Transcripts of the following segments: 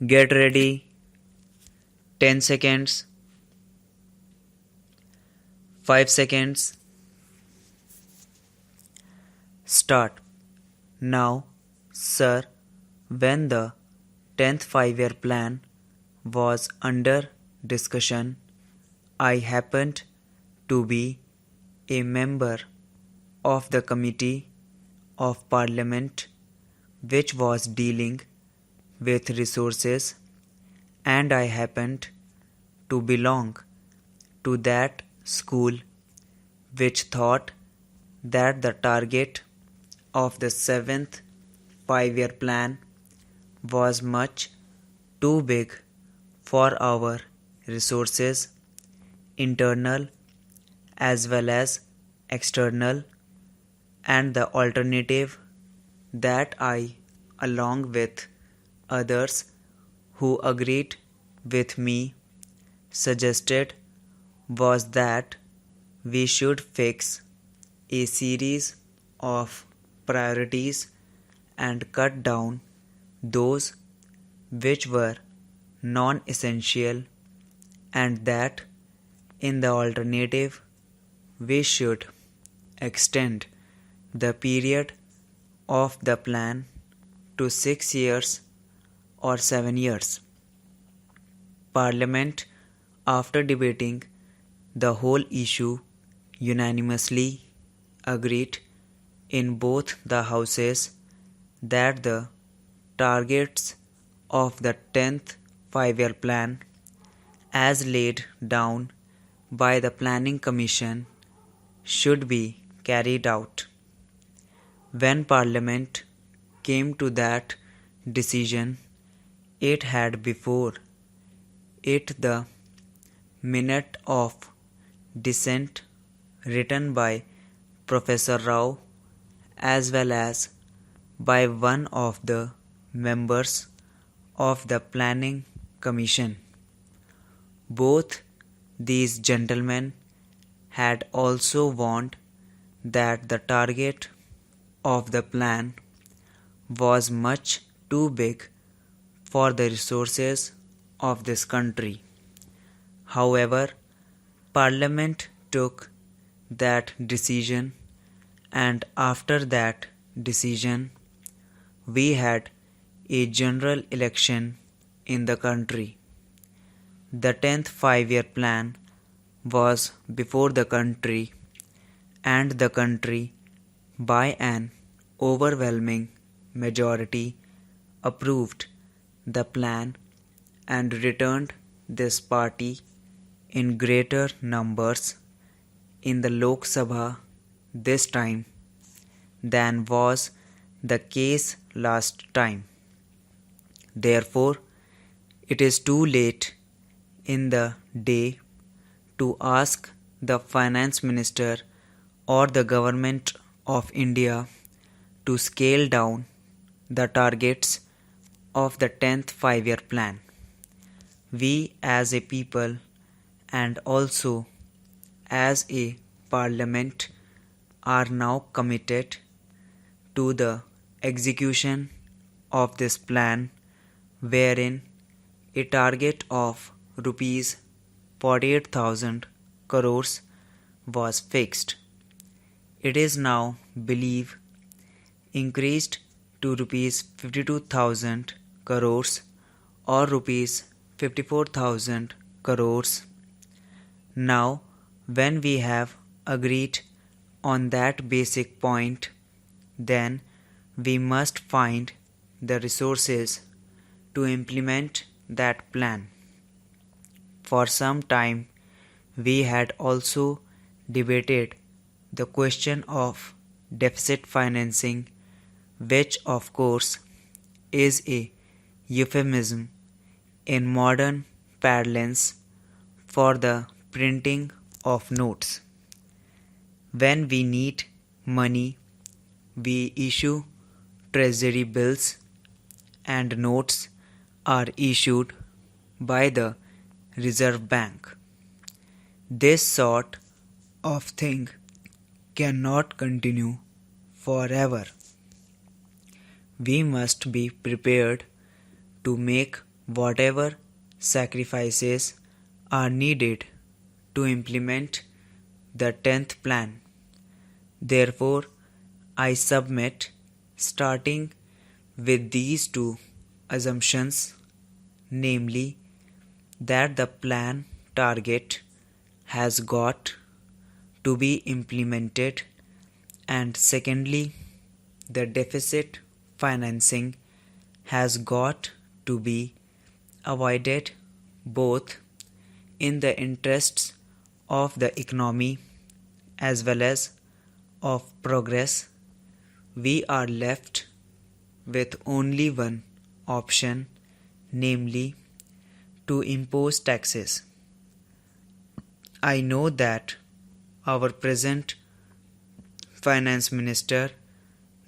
Get ready. 10 seconds. 5 seconds. Start. Now, sir, when the 10th 5-year plan was under discussion, I happened to be a member of the Committee of Parliament which was dealing with resources, and I happened to belong to that school which thought that the target of the 7th 5-year plan was much too big for our resources, internal as well as external, and the alternative that I, along with others who agreed with me, suggested was that we should fix a series of priorities and cut down those which were non-essential, and that in the alternative we should extend the period of the plan to 6 years or 7 years. Parliament, after debating the whole issue, unanimously agreed in both the houses that the targets of the 10th 5-year plan, as laid down by the Planning Commission, should be carried out. When Parliament came to that decision, it had before it the minute of dissent written by Professor Rao as well as by one of the members of the Planning Commission. Both these gentlemen had also warned that the target of the plan was much too big for the resources of this country. However, Parliament took that decision, and after that decision, we had a general election in the country. The 10th 5-year plan was before the country, and the country, by an overwhelming majority, approved the plan and returned this party in greater numbers in the Lok Sabha this time than was the case last time. Therefore, it is too late in the day to ask the Finance Minister or the Government of India to scale down the targets of the 10th 5-year plan. We as a people and also as a parliament are now committed to the execution of this plan, wherein a target of rupees 48,000 crores was fixed. It is now believed increased to rupees 52,000 crores or rupees 54,000 crores. Now, when we have agreed on that basic point, then we must find the resources to implement that plan. For some time, we had also debated the question of deficit financing, which of course is a euphemism in modern parlance for the printing of notes. When we need money, we issue treasury bills, and notes are issued by the Reserve Bank. This sort of thing cannot continue forever. We must be prepared to make whatever sacrifices are needed to implement the 10th plan. Therefore, I submit, starting with these two assumptions, namely that the plan target has got to be implemented, and secondly, the deficit financing has got to be avoided, both in the interests of the economy as well as of progress. We are left with only one option, namely to impose taxes. I know that our present Finance Minister,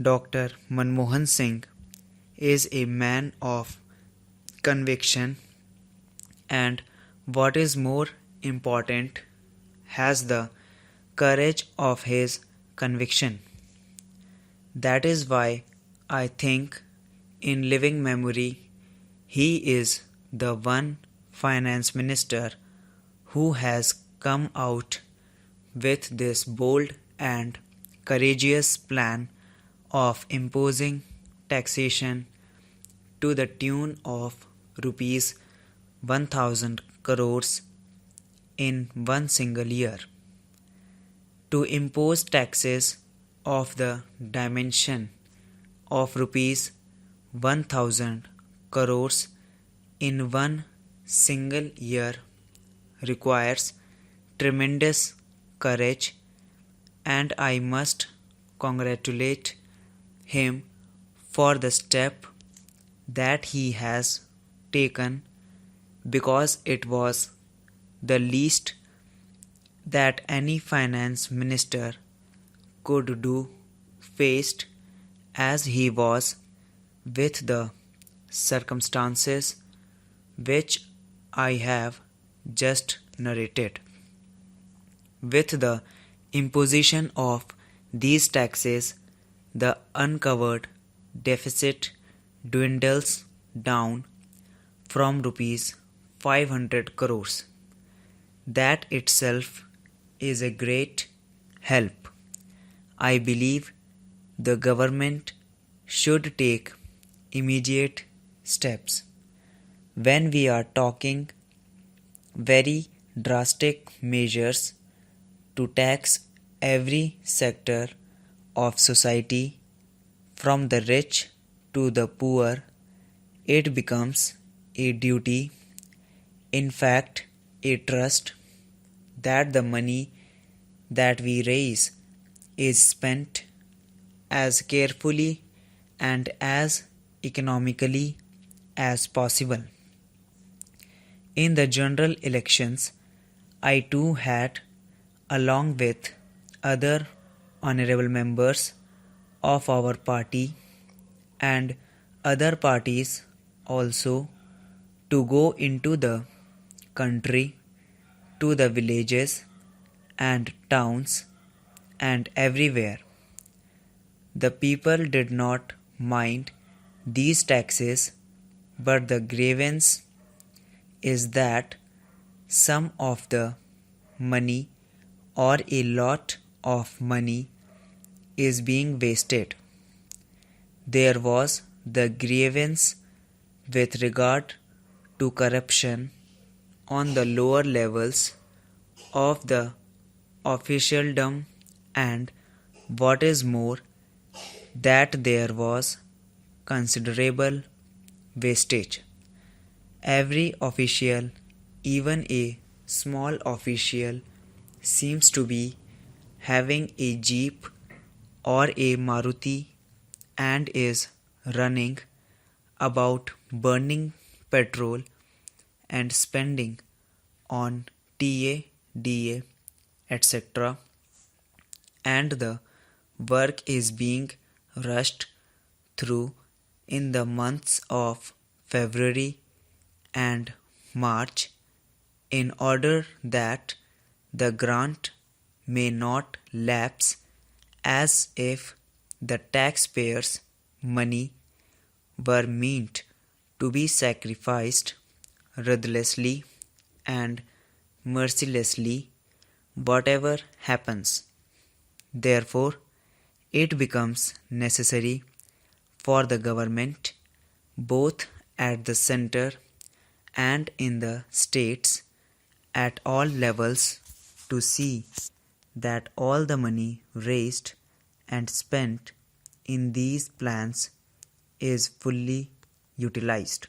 Dr. Manmohan Singh, is a man of conviction, and what is more important, has the courage of his conviction. That is why I think, in living memory, he is the one finance minister who has come out with this bold and courageous plan of imposing taxation to the tune of rupees 1000 crores in one single year. To impose taxes of the dimension of rupees 1000 crores in one single year requires tremendous courage, and I must congratulate him for the step that he has taken, because it was the least that any finance minister could do, faced as he was with the circumstances which I have just narrated. With the imposition of these taxes, the uncovered deficit dwindles down from rupees 500 crores. That itself is a great help. I believe the government should take immediate steps. When we are talking very drastic measures to tax every sector of society, from the rich to the poor, it becomes a duty, in fact a trust, that the money that we raise is spent as carefully and as economically as possible. In the general elections, I too had, along with other honorable members of our party and other parties also, to go into the country, to the villages and towns and everywhere. The people did not mind these taxes, but the grievance is that some of the money, or a lot of money, is being wasted. There was the grievance with regard to corruption on the lower levels of the officialdom, and what is more, that there was considerable wastage. Every official, even a small official, seems to be having a jeep or a Maruti and is running about burning petrol and spending on TA, DA, etc. And the work is being rushed through in the months of February and March, in order that the grant may not lapse, as if the taxpayers' money were meant to be sacrificed ruthlessly and mercilessly whatever happens. Therefore, it becomes necessary for the government, both at the center and in the states, at all levels, to see that all the money raised and spent in these plans is fully utilized.